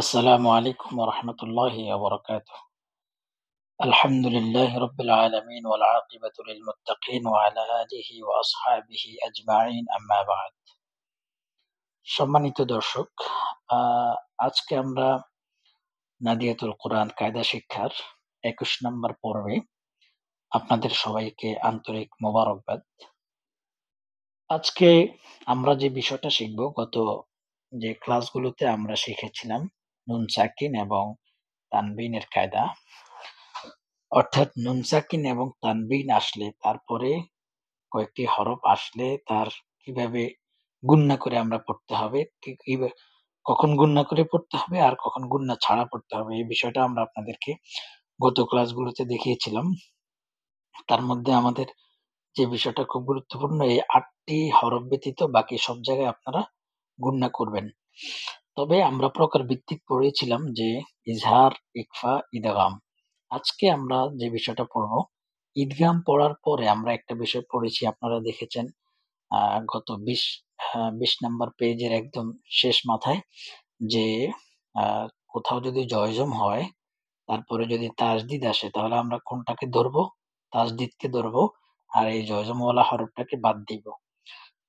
السلام عليكم ورحمة الله وبركاته. الحمد لله رب العالمين والعاقبة للمتقين وعلى آله وأصحابه أجمعين أما بعد. সম্মানিত দর্শক, আজকে আমরা নাদিয়াতুল কোরআন কায়দা শিক্ষার ২১ নম্বর পর্বে আপনাদের সবাইকে আন্তরিক মোবারকবাদ। আজকে আমরা যে বিষয়টা শিখব, গত যে ক্লাসগুলোতে আমরা শিখেছিলাম নুন সাকিন এবং তানবিনের কায়দা, অর্থাৎ নুন সাকিন এবং তানবিন আসলে তারপরে কয়েকটি হরফ আসলে তার কিভাবে গুণনা করে আমরা পড়তে হবে, কখন গুণনা করে পড়তে হবে আর কখন গুণনা ছাড়া পড়তে হবে, এই বিষয়টা আমরা আপনাদেরকে গত ক্লাসগুলোতে দেখিয়েছিলাম। তার মধ্যে আমাদের যে বিষয়টা খুব গুরুত্বপূর্ণ, এই ৮টি হরফ ব্যতীত বাকি সব জায়গায় আপনারা গুণনা করবেন। তবে আমরা প্রকার ভিত্তিক পড়েছিলাম যে ইজহার, ইকফা, ইদগাম। আজকে আমরা যে বিষয়টা পড়ব, ঈদগাম পড়ার পরে আমরা একটা বিষয় পড়েছি, আপনারা দেখেছেন গত ২০ নাম্বার পেজের একদম শেষ মাথায়, যে কোথাও যদি জয়জম হয় তারপরে যদি তাসদিদ আসে তাহলে আমরা কোনটাকে ধরবো? তাসদিদকে ধরবো, আর এই জয়জমওয়ালা হরফটাকে বাদ দিব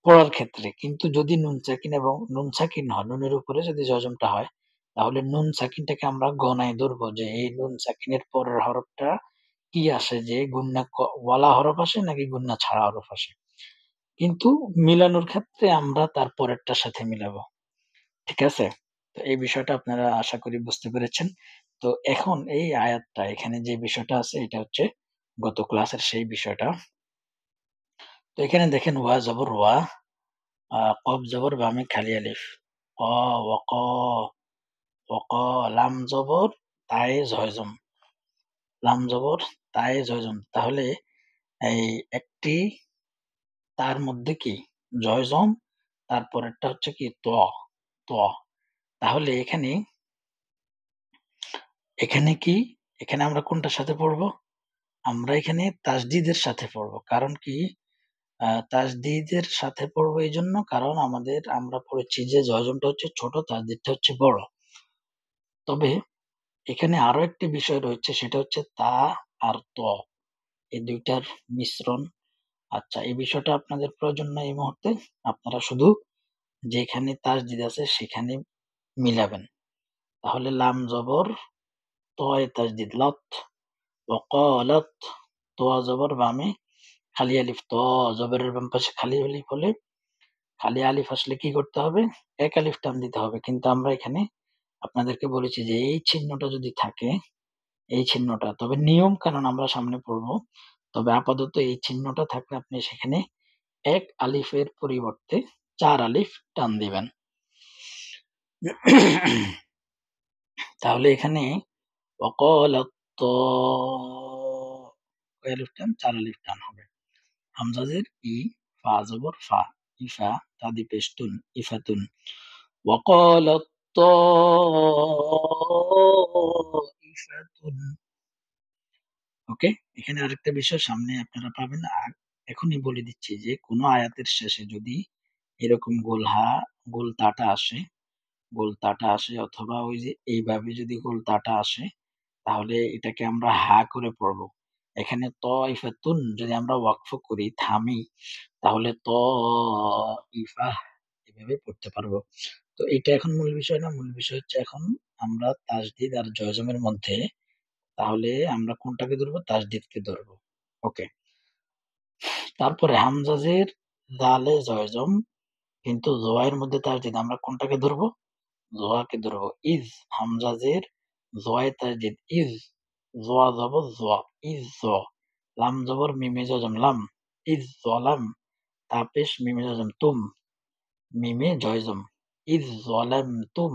পড়ার ক্ষেত্রে। কিন্তু যদি নুন সাকিন এবং নুন সাকিন হয়, নুনের উপরে যদি জজমটা হয়, তাহলে নুন সাকিনটাকে আমরা গণায় ধরবো যে এই নুন সাকিনের পরের হরফটা কি আসে, যে গুন্না ওয়ালা হরফ আসে নাকি গুন্না ছাড়া হরফ আসে। কিন্তু মিলানোর ক্ষেত্রে আমরা তার পরেরটার সাথে মিলাবো। ঠিক আছে? তো এই বিষয়টা আপনারা আশা করি বুঝতে পেরেছেন। তো এখন এই আয়াতটা, এখানে যে বিষয়টা আছে এটা হচ্ছে গত ক্লাসের সেই বিষয়টা। তো এখানে দেখেন ওয়া জবর ওয়া, কফ জবর বামে খালি আলিফ, ক ওয়াক, ওয়াক, লাম জবর তায়ে জয়জম, লাম জবর তায়ে জয়জম। তাহলে এই একটি তার মধ্যে কি জয়জম, তারপরেরটা হচ্ছে কি ত, ত। তাহলে এখানে এখানে কি, এখানে আমরা কোনটার সাথে পড়বো? আমরা এখানে তাসদিদের সাথে পড়বো। কারণ কি, তাসদিদের সাথে পড়বো এই জন্য, কারণ আমরা পড়েছি যে জয়জমটা হচ্ছে ছোট, তাসদিদটা হচ্ছে বড়। তবে এখানে আরো একটি বিষয় রয়েছে, সেটা হচ্ছে তা আর ত, এই দুইটার মিশ্রণ। আচ্ছা, এই বিষয়টা আপনাদের প্রয়োজন নাই এই মুহূর্তে, আপনারা শুধু যেখানে তাসদিদ আছে সেখানে মিলাবেন। তাহলে লাম জবর তয় তাসদিদ লত, ওয়াকালাত, তোয়া জবর বামে খালি আলিফ, ত জবরের বাম পাশে খালি আলিফ হলে, খালি আলিফ আসলে কি করতে হবে? এক আলিফ টান দিতে হবে। কিন্তু আমরা এখানে আপনাদেরকে বলেছি যে এই চিহ্নটা যদি থাকে, এই চিহ্নটা, তবে নিয়ম কানুন আমরা সামনে পড়বো, তবে আপাতত এই চিহ্নটা থাকলে আপনি সেখানে এক আলিফের পরিবর্তে ৪ আলিফ টান দিবেন। তাহলে এখানে ওয়াকালাত, কয় আলিফ টান? ৪ আলিফ টান হবে। হামজাজের ই, ফা জবর ফা, ইফা, তাদি পেশতুন, ইফাতুন। ওয়াকালাত তাইফাতুন। ওকে, এখানে আরেকটা বিষয় সামনে আপনারা পাবেন। এখনই বলে দিচ্ছি যে কোনো আয়াতের শেষে যদি এরকম গোল তাটা আসে, অথবা ওই যে এইভাবে যদি গোল তাটা আসে, তাহলে এটাকে আমরা হা করে পড়বো। এখানে ইফাতুন যদি আমরা ওয়াকফ করি, থামি, তাহলে ইফা এভাবে পড়তে পারবো। তো এটা এখন মূল বিষয় না, মূল বিষয় হচ্ছে এখন আমরা তাসদিদ আর জয়জমের মধ্যে, তাহলে আমরা কোনটাকে ধরবো? তাসদিদকে ধরবো। ওকে, তারপরে হামজাজের জালে জয়জম, কিন্তু জোয়ায়ের মধ্যে তাসদিদ, আমরা কোনটাকে ধরবো? জোয়াকে ধরবো। ইজ, হামজাজের জোয়ায় তাসদিদ ইজ, জোয়া জবর জোয়া, ইজ জ, লাম জবর মিমে জজম লাম, ইজ জলাম, তাপেশ মিমে জজম তুম, মিমে জয়জম, ইজ জলাম তুম।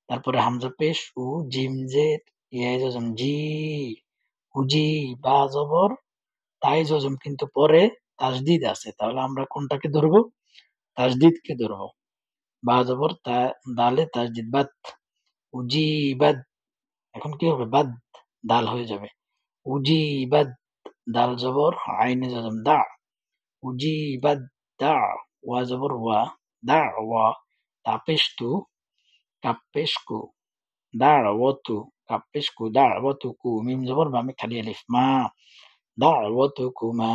তারপরে হামজা পেশ উ, জিম জের ইয়ে জজম জি, হুজি, বা জবর তাই জজম, কিন্তু পরে তাসদিদ আছে, তাহলে আমরা কোনটাকে ধরবো? তাসদিদকে ধরবো। বা জবর তা, দালে তাসদিদ বাত, উজি বাদ, এখন কি হবে? বাদ, দাল হয়ে যাবে। উজি বাদ, দাল জবর আইনে জজম দা, উজি বাদ দা, ওয়া জবর ওয়া, দা ওয়া, তাপেশ তু, কাপেশ কু, দা'ওয়াতু কাপ পেশ কু দা'ওয়াতুকু মিম জবর বা আমি খালি আলিফ মা দা'ওয়াতুকুমা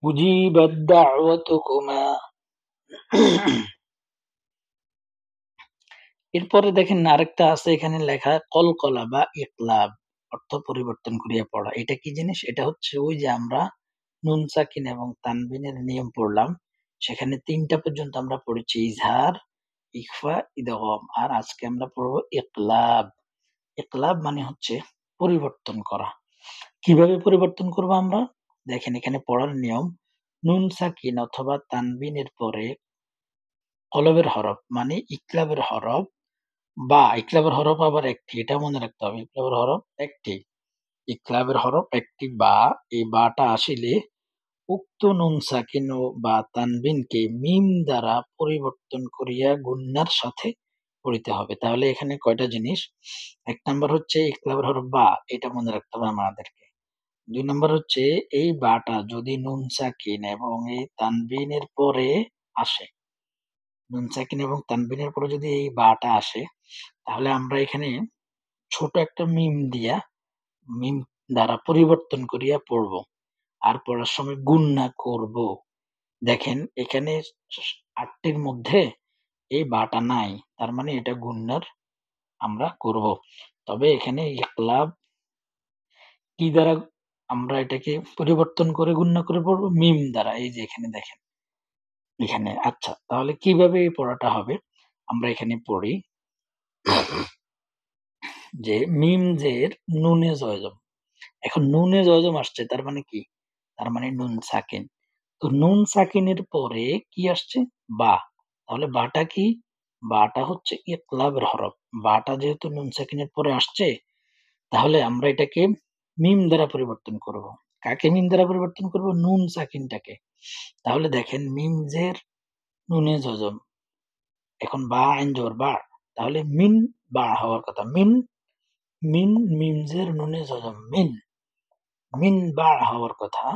উজিবাত দা'ওয়াতুকুমা। এরপরে দেখেন আরেকটা আছে এখানে লেখা কলকলা বা ইকলাব, অর্থ পরিবর্তন করিয়া পড়া। এটা কি জিনিস? এটা হচ্ছে ওই যে আমরা নুন সাকিন এবং তানবিনের নিয়ম পড়লাম, সেখানে ৩ টা পর্যন্ত আমরা পড়েছি ইজহার, ইখফা, ইদগম। আর আজকে আমরা পড়বো ইকলাব। ইকলাব মানে হচ্ছে পরিবর্তন করা। কিভাবে পরিবর্তন করব আমরা? দেখেন এখানে পড়ার নিয়ম, নুন সাকিন অথবা তানবিনের পরে কলবের হরফ মানে ইকলাবের হরফ বা ইকলাবের হরফ আবার একটি, এটা মনে রাখতে হবে। ইকলাবের হরফ একটি, ইকলাবের হরফ একটি বা, এই বাটা আসিলে উক্ত নুন সাকিন ও বা তানবিনকে মিম দ্বারা পরিবর্তন করিয়া গুন্নার সাথে পড়িতে হবে। তাহলে এখানে কয়টা জিনিস? ১ নাম্বার হচ্ছে ইকলাবের হরফ বা, এটা মনে রাখতে হবে আমাদেরকে। ২ নাম্বার হচ্ছে এই বাটা যদি নুন সাকিন এবং এই তানবিনের পরে আসে, নুন সাকিন এবং তানবিনের পরে যদি এই বাটা আসে, তাহলে আমরা এখানে ছোট একটা মিম দিয়া, মিম দ্বারা পরিবর্তন করিয়া পড়ব। আর পড়ার সময় গুণনা করব। দেখেন এখানে ৮ টির মধ্যে এই বাটা নাই। তার মানে এটা গুণনার আমরা করব। তবে এখানে ইকলাব কি দ্বারা আমরা এটাকে পরিবর্তন করে গুণনা করে পড়ব? মিম দ্বারা। এই যে এখানে দেখেন। এখানে আচ্ছা, তাহলে কিভাবে এই পড়াটা হবে? আমরা এখানে পড়ি যে মিম জের নুনে জয়জম। এখন নুনে জয়জম আসছে তার মানে কি? তার মানে নুন সাকিন। তো নুন সাকিনের পরে কি আসছে? বা। তাহলে বাটা কি? বাটা হচ্ছে ইকলাবের হরফ। বাটা যেহেতু নুন সাকিনের পরে আসছে, তাহলে আমরা এটাকে মিম দ্বারা পরিবর্তন করব। কাকে মিম দ্বারা পরিবর্তন করব? নুন সাকিনটাকে। তাহলে দেখেন মিম জের নুনে জজম। এখন বা আইন জবর বা। তাহলে মিন বা হওয়ার কথা। মিন মিন মিম জের নুনে জজম মিন। মিন বা হওয়ার কথা।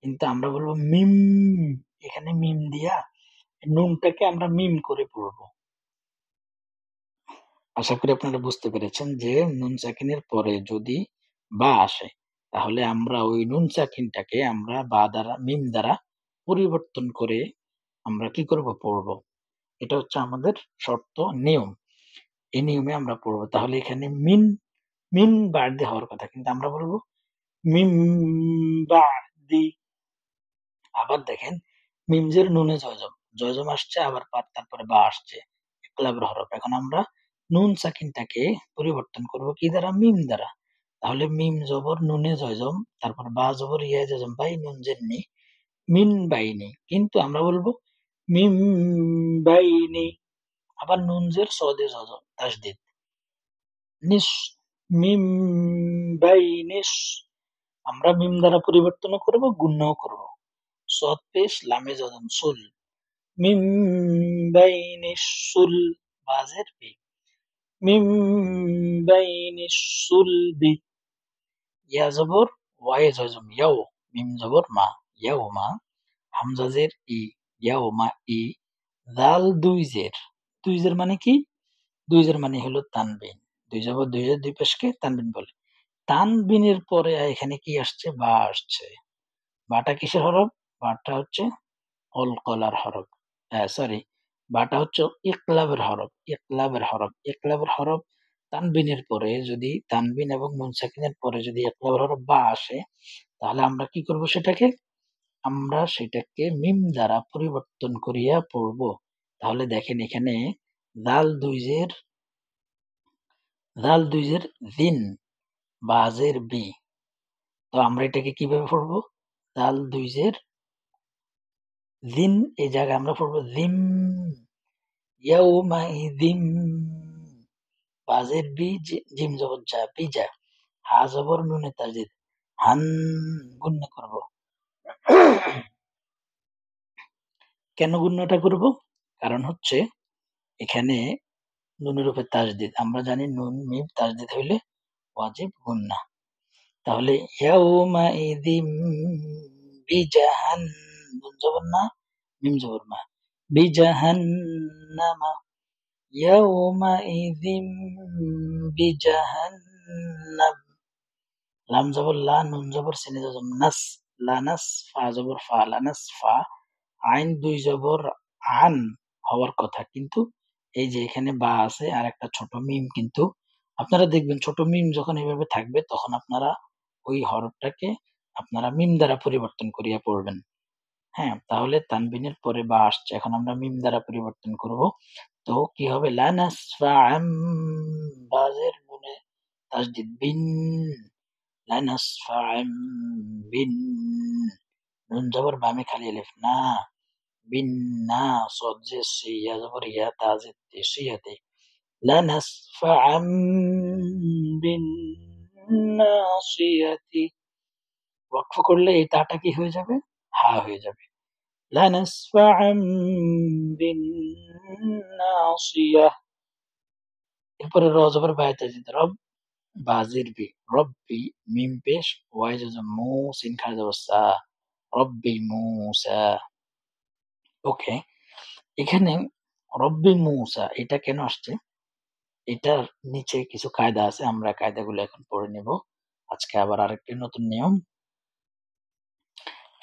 কিন্তু আমরা বলবো মিম। এখানে মিম দিয়া নুনটাকে আমরা মিম করে পড়বো। আশা করি আপনারা বুঝতে পেরেছেন যে নুন সাকিনের পরে যদি বা আসে, তাহলে আমরা ওই নুন সাকিনটাকে আমরা বা দ্বারা মিম দ্বারা পরিবর্তন করে আমরা কি করব? পড়বো। এটা হচ্ছে আমাদের শর্ত, নিয়ম। এই নিয়মে আমরা পড়বো। তাহলে এখানে মিন মিন বাড়দি হওয়ার কথা, কিন্তু আমরা বলবো মিম বাদি। আবার দেখেন মিমজের নুনে জয়জম, জয়জম আসছে আবার তারপরে বা আসছে, ইকলাবের হরফ। এখন আমরা নুন সাকিনটাকে পরিবর্তন করব কি দ্বারা? মিম দ্বারা। তাহলে মিম জবর নুনে জয়জম, তারপর বা জবর ইয়া জজম বাই নুন জেননি মিন বাইনি। কিন্তু আমরা বলবো মিম বাইনি। আবার নুন জের সদে জজম তাসদিদ নিস মিম বাইনিস। আমরা মিম দ্বারা পরিবর্তনও করব, গুণনাও করব। সদ পেশ লামে জজম সুল মিম বাইনিস সুল বাজের বি মিম বাইনিস সুলবি। ইয়া জবর ওয়ায়ে জজম ইয়াও, মিম জবর মা ইয়াও মা, হামজা জের ই ইয়াও মা ই, জাল দুই জের। দুই জের মানে কি? দুই জের মানে হলো তানবিন। দুই জবর দুই জের দুই পেশকে তানবিন বলে। তানবিনের পরে এখানে কি আসছে? বা আসছে। বাটা কিসের হরফ? বাটা হচ্ছে কলকলার হরফ। সরি, বাটা হচ্ছে ইকলাবের হরফ। ইকলাবের হরফ। ইকলাবের হরফ তানবিনের পরে যদি তানবিন এবং নুন সাকিনের পরে যদি ইকলাবের হরফ বা আসে, তাহলে আমরা কি করব সেটাকে? আমরা সেটাকে মিম দ্বারা পরিবর্তন করিয়া পড়ব। তাহলে দেখেন এখানে জাল দুই জের দিন, বাজের বি। তো আমরা এটাকে কিভাবে পড়বো? জাল দুই জের দিন, এই জায়গায় আমরা পড়বো জিম ইয়াউমাইযিম। বাজের বি, জিম জবর যা, বিজা। হা জবর নুনে তাজদিদ হান, গুণনা করব। কেন গুণনাটা করব? কারণ হচ্ছে এখানে নুনের উপর তাজদিদ। আমরা জানি নুন মিম তাজদিদ হইলে ওয়াজিব গুণনা। তাহলে ইয়াউমাইযিম বিজাহান, নুন জবর না মিম জবর মা, বিজাহান্নামা। ইয়াউমাইযিম বিজাহান্নাম। লাম জবর লা, নুন জবর সিনে জজম নাস, লানাস, ফা জবর ফা, লানাস ফা, আইন দুই জবর আন হওয়ার কথা, কিন্তু এই যে এখানে বা আছে আর একটা ছোট মিম, কিন্তু আপনারা দেখবেন ছোট মিম যখন এভাবে থাকবে তখন আপনারা ওই হরফটাকে আপনারা মিম দ্বারা পরিবর্তন করিয়া পড়বেন। হ্যাঁ, তাহলে তানবিনের পরে বা আসছে, এখন আমরা মিম দ্বারা পরিবর্তন করব। তো কি হবে? লানাসফাআম, বাজের গুণে তাসদিদ বিন, লানাসফাআম বিন, নুন জবর বামে খালি আলিফ না, বিন না, সদ যে সিয়া জবর ইয়া, তাজেদ সিয়াতে, লানাসফাআম বিন নাসিয়াতি। ওয়াকফ করলে এই তাটা কি হয়ে যাবে? হা হয়ে যাবে। লানাসফাআম বিন নাসিয়াহ। এরপরে র জবর বায়ে তাজিদ রব, বাজির বি, রব্বি, মিম পেশ, ওয়াই জজম মু, সিন খাজা জবর সা, রব্বি মুসা। ওকে, এখানে রব্বি মুসা এটা কেন আসছে? এটার নিচে কিছু কায়দা আছে, আমরা কায়দাগুলো এখন পড়ে নেব। আজকে আবার আরেকটি নতুন নিয়ম।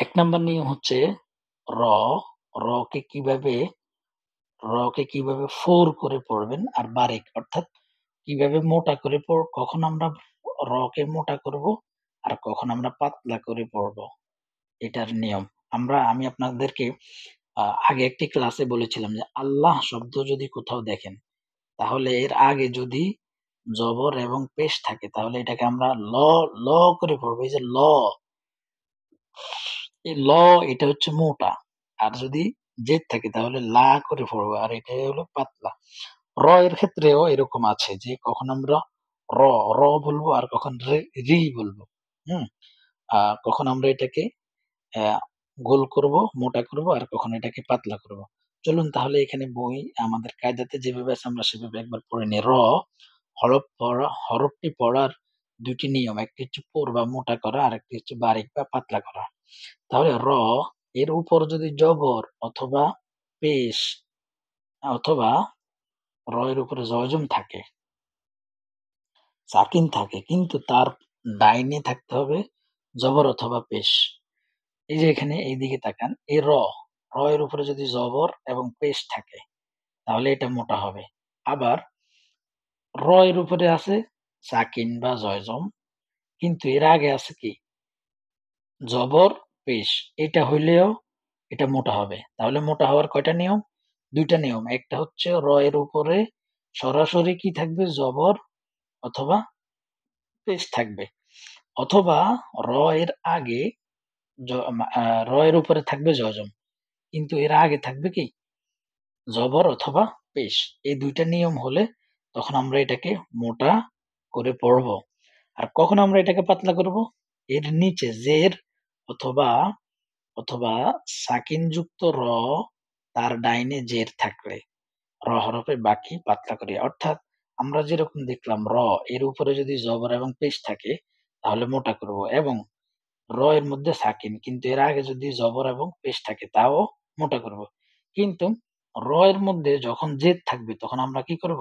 ১ নাম্বার নিয়ম হচ্ছে র, র কে কিভাবে ফোর করে পড়বেন আর বারিক, অর্থাৎ কিভাবে মোটা করে কখন আমরা র কে মোটা করব আর কখন আমরা পাতলা করে পড়ব, এটার নিয়ম। আমি আপনাদেরকে আগে একটি ক্লাসে বলেছিলাম যে আল্লাহ শব্দ যদি কোথাও দেখেন, তাহলে এর আগে যদি জবর এবং পেশ থাকে তাহলে এটাকে আমরা ল, ল করে পড়বো। এই যে ল, এই ল এটা হচ্ছে মোটা, আর যদি জেদ থাকে তাহলে লা করে পড়বো, আর এটা হলো পাতলা। র এর ক্ষেত্রেও এরকম আছে যে কখন আমরা র, র বলবো আর কখন রি বলবো। হুম, কখন আমরা এটাকে আহ, গোল করব, মোটা করব, আর কখন এটাকে পাতলা করব। চলুন তাহলে এখানে বই আমাদের কায়দাতে যেভাবে আছে আমরা সেভাবে একবার পড়ে নিই। র, হরফটি পড়ার দুটি নিয়ম, একটি হচ্ছে পোর বা মোটা করা, আর একটি হচ্ছে বারিক বা পাতলা করা। তাহলে র এর উপর যদি জবর অথবা পেশ অথবা র এর উপরে জজম থাকে, সাকিন থাকে, কিন্তু তার ডাইনে থাকতে হবে জবর অথবা পেশ। এই যে এখানে এইদিকে তাকান, এই র, র এর উপরে যদি জবর এবং পেশ থাকে তাহলে এটা মোটা হবে। আবার র এর উপরে আছে সাকিন বা জয়জম, কিন্তু এর আগে আছে কি জবর পেশ, এটা হইলেও এটা মোটা হবে। তাহলে মোটা হওয়ার কয়টা নিয়ম? দুইটা নিয়ম। একটা হচ্ছে র এর উপরে সরাসরি কি থাকবে? জবর অথবা পেশ থাকবে, অথবা র এর আগে র এর উপরে থাকবে জজম, কিন্তু এর আগে থাকবে কি জবর অথবা পেশ। এই দুইটা নিয়ম হলে তখন আমরা এটাকে মোটা করে পড়ব। আর কখন আমরা এটাকে পাতলা করব? এর নিচে জের অথবা অথবা সাকিন যুক্ত র, তার ডাইনে জের থাকলে র হরফে বাকি পাতলা করি। অর্থাৎ আমরা যেরকম দেখলাম র এর উপরে যদি জবর এবং পেশ থাকে তাহলে মোটা করব, এবং র এর মধ্যে সাকিন কিন্তু এর আগে যদি জবর এবং পেশ থাকে তাও মোটা করব। কিন্তু র এর মধ্যে যখন জেদ থাকবে তখন আমরা কি করব?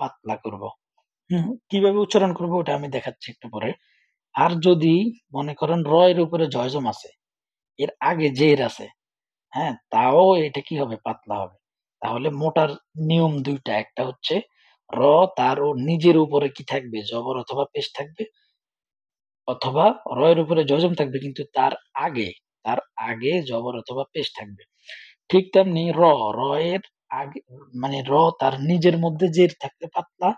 পাতলা করব। কিভাবে উচ্চারণ করব ওটা আমি দেখাচ্ছি একটু পরে। আর যদি মনে করেন র এর উপরে জয়জম আছে, এর আগে জের আছে, হ্যাঁ, তাও এটা কি হবে? পাতলা হবে। তাহলে মোটার নিয়ম দুইটা, একটা হচ্ছে র তার ও নিজের উপরে কি থাকবে? জবর অথবা পেশ থাকবে, অথবা র এর উপরে জজম থাকবে কিন্তু আগে তার আগে জবর অথবা পেশ থাকবে। ঠিক তেমনি র, র এর আগে মানে র তার নিজের মধ্যে জের থাকলে পাতলা,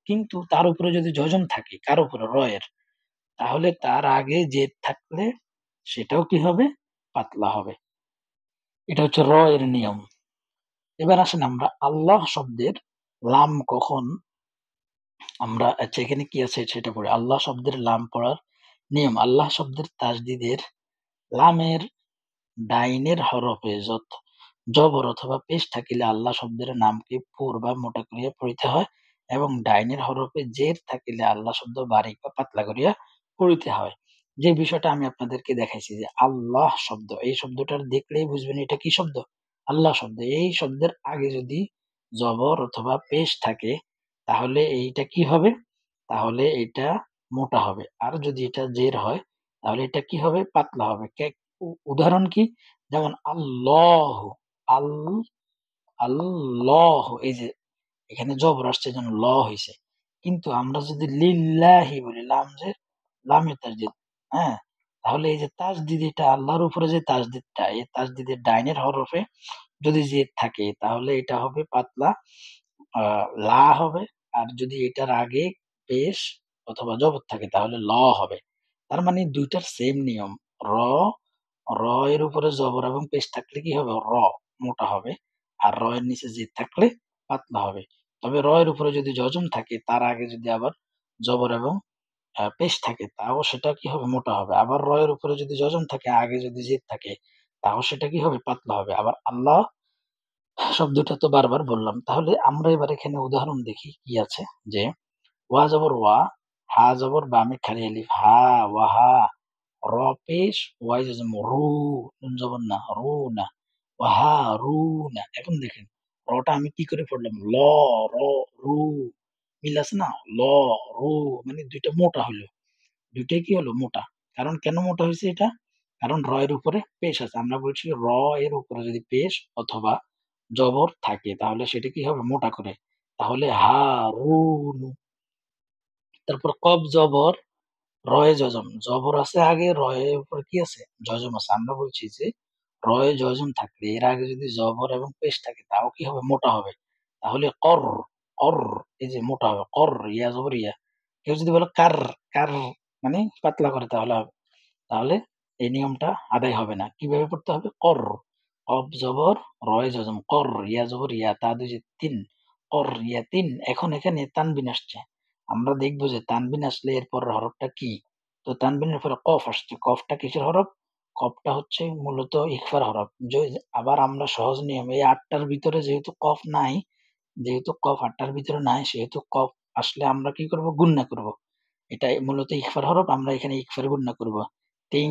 কিন্তু তার উপরে যদি জজম থাকে, কার উপরে? র এর, তাহলে তার আগে জের থাকলে সেটাও কি হবে? পাতলা হবে। এটা হচ্ছে র এর নিয়ম। এবার আসেন আমরা আল্লাহ শব্দের লাম কখন আমরা, আচ্ছা এখানে কি আছে সেটা পড়ি। আল্লাহ শব্দের লাম পড়ার নিয়ম। আল্লাহ শব্দের তাজদিদের লামের ডাইনের হরফে জবর অথবা পেশ থাকিলে আল্লাহ শব্দের নামকে পুর বা মোটা করিয়া পড়িতে হয়, এবং ডাইনের হরফে জের থাকিলে আল্লাহ শব্দ বারিক বা পাতলা করিয়া পড়িতে হয়। যে বিষয়টা আমি আপনাদেরকে দেখাইছি যে আল্লাহ শব্দ, এই শব্দটার দেখলেই বুঝবেন এটা কি শব্দ? আল্লাহ শব্দ। এই শব্দের আগে যদি জবর অথবা পেশ থাকে তাহলে এইটা কি হবে? তাহলে এটা মোটা হবে। আর যদি এটা জের হয় তাহলে এটা কি হবে? পাতলা হবে। উদাহরণ কি? যেমন আল্লাহ, আল আল্লাহ, এই যে এখানে জবর আসছে যেন ল হইছে। কিন্তু আমরা যদি লিল্লাহি বলি, লামে তাসদিদ, হ্যাঁ? তাহলে এই যে তাসদিদ, এটা আল্লাহর উপরে যে তাসদিদটা, এই তাসদিদের ডাইনের হরফে যদি জেদ থাকে তাহলে এটা হবে পাতলা, লা হবে। আর যদি এটার আগে পেশ অথবা জবর থাকে তাহলে ল হবে। তার মানে ২ টার সেম নিয়ম। র, র এর উপরে জবর এবং পেশ থাকলে কি হবে? র মোটা হবে। আর র এর নিচে জেদ থাকলে পাতলা হবে। তবে র এর উপরে যদি যজম থাকে তার আগে যদি আবার জবর এবং পেশ থাকে তাও সেটা কি হবে? মোটা হবে। আবার র এর উপরে যদি যজম থাকে আগে যদি জেদ থাকে তাও সেটা কি হবে? পাতলা হবে। আবার আল্লাহ শব্দটা তো বারবার বললাম। তাহলে আমরা এবার এখানে উদাহরণ দেখি কি আছে, যে ওয়া জবর ওয়া, হা জবর বা আমি খালি আলিফ হা, ওয়াহা, র পেশ, ওয়াই জজম রু, নুন জবর না, রু না, ওয়াহা রু না। এখন দেখেন রটা আমি কি করে পড়লাম? ল, র, রু, মিল আছে না? ল, রু, মানে ২ টা মোটা হইলো। ২ টাই কি হলো? মোটা। কারণ কেন মোটা হইছে এটা? কারণ র এর উপরে পেশ আছে। আমরা বলছি র এর উপরে যদি পেশ অথবা জবর থাকে তাহলে সেটা কি হবে? মোটা করে। তাহলে হারুন। তারপর কফ জবর, রয়ে যজম। জবর আছে আগে, রয়ের উপরে কি আছে? যজম আছে। আমরা বলছি যে রয়ে যজম থাকলে এর আগে যদি জবর এবং পেশ থাকে তাও কি হবে? মোটা হবে। তাহলে কর, কর, এই যে মোটা হবে। কর, ইয়া জবর ইয়া। কেউ যদি বলে কার, কার, মানে পাতলা করে তাহলে হবে। তাহলে এই নিয়মটা আদায় হবে না। কিভাবে পড়তে হবে? কর, কফ জবর, রয় যজম, কর, ইয়া জবর ইয়া, তা দুই যে তিন, কর ইয়া তিন। এখন এখানে তানবিন আসছে। আমরা দেখবো যে তানবিন আসলে এরপর হরফটা কি। তো তানবিনের পরে কফ আসছে। কফটা কিসের হরফ? কফটা হচ্ছে মূলত ইখফার হরফ। আবার আমরা সহজ নিয়ম, এই ৮ টার ভিতরে যেহেতু কফ নাই, যেহেতু কফ ৮ টার ভিতরে নাই, সেহেতু কফ আসলে আমরা কি করব? গুণনা করব। এটাই মূলত ইকফার হরফ। আমরা এখানে ইকফার গুণনা করব। তিং,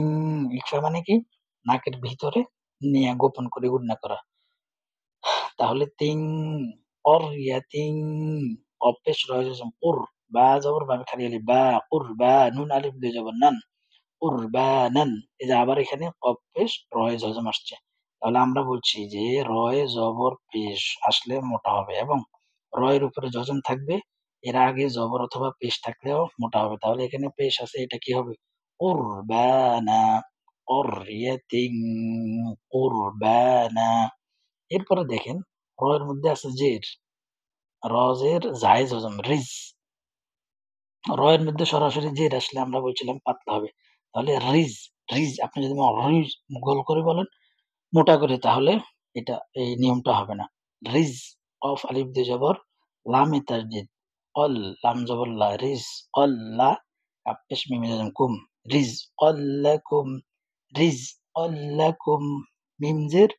ইকফা মানে কি? নাকের ভিতরে নিয়ে গোপন করে গুণনা করা। তাহলে তিং, ক্বরইয়াতিং, কফ পেশ রয় জজম কুর, বা জবর বা আমি খালি আলিফ বা, কুরবা, নুন আলিফ দুই জবর নান, কুরবানান। এই যে আবার এখানে কফ পেশ রয় জজম আসছে। তাহলে আমরা বলছি যে রয়ে জবর পেশ আসলে মোটা হবে এবং রয়ের উপরে যজম থাকবে। এর আগে জবর অথবা পেশ থাকলেও মোটা হবে। তাহলে এখানে পেশ আছে, এটা কি হবে? কুরবানা, ক্বরইয়াতিন, কুরবানা। এরপরে দেখেন র এর মধ্যে আছে জের। র জের জায়েজ হজম রিজ। র এর মধ্যে সরাসরি জের আসলে আমরা বলছিলাম পাতলা হবে। তাহলে রিজ, রিজ আপনি যদি রিজ গোল করে বলেন মোটা করে তাহলে এটা এই নিয়মটা হবে না। রিজ, কফ আলিফ দিয়ে জবর, লামে তাসদিদ, কল, লাম জবর লা, রিজ কল্লা, কাফ পেশ মিম জজম কুম, রিজ কল্লাকুম, রিজ কল্লাকুম, মিম জের,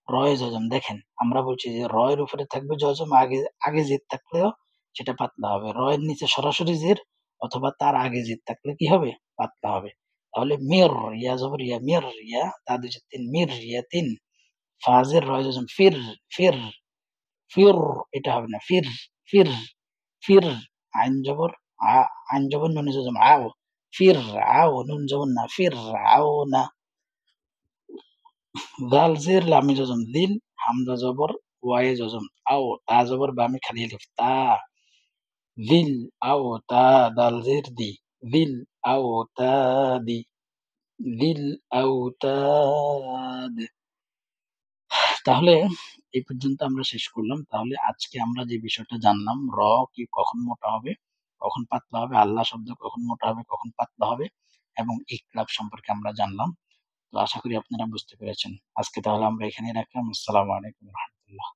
রয়ে যজম। দেখেন আমরা বলছি যে র এর উপরে থাকবে যজম, আগে আগে জের থাকলেও সেটা পাতলা হবে। র এর নিচে সরাসরি জের অথবা তার আগে জের থাকলে কি হবে? পাতলা হবে। তাহলে মির, ইয়া জবর ইয়া, মির ইয়া, তা দুই যে তিন, মির ইয়া তিন, ফাজের রয় যজম ফির, ফির, ফির, এটা হবে না। ফির, ফির, ফির, আইন জবর আইন জবর নুন যজম আও, ফির আও, নুন জবর না, ফির আও না। দাল জের লামি যজম দিল, হামজা জবর ওয়ায়ে যজম আও, তা জবর বা আমি খালি আলিফ তা, দিল আও তা, দাল জের দি, দিল আও তা দি, দিল আও তাদ। তাহলে এই পর্যন্ত আমরা শেষ করলাম। তাহলে আজকে আমরা যে বিষয়টা জানলাম, র কি কখন মোটা হবে, কখন পাতলা হবে, আল্লাহ শব্দ কখন মোটা হবে, কখন পাতলা হবে এবং ইখতিলাফ সম্পর্কে আমরা জানলাম। তো আশা করি আপনারা বুঝতে পেরেছেন। আজকে তাহলে আমরা এখানেই রাখলাম। আসসালামু আলাইকুম ওয়া রাহমাতুল্লাহ।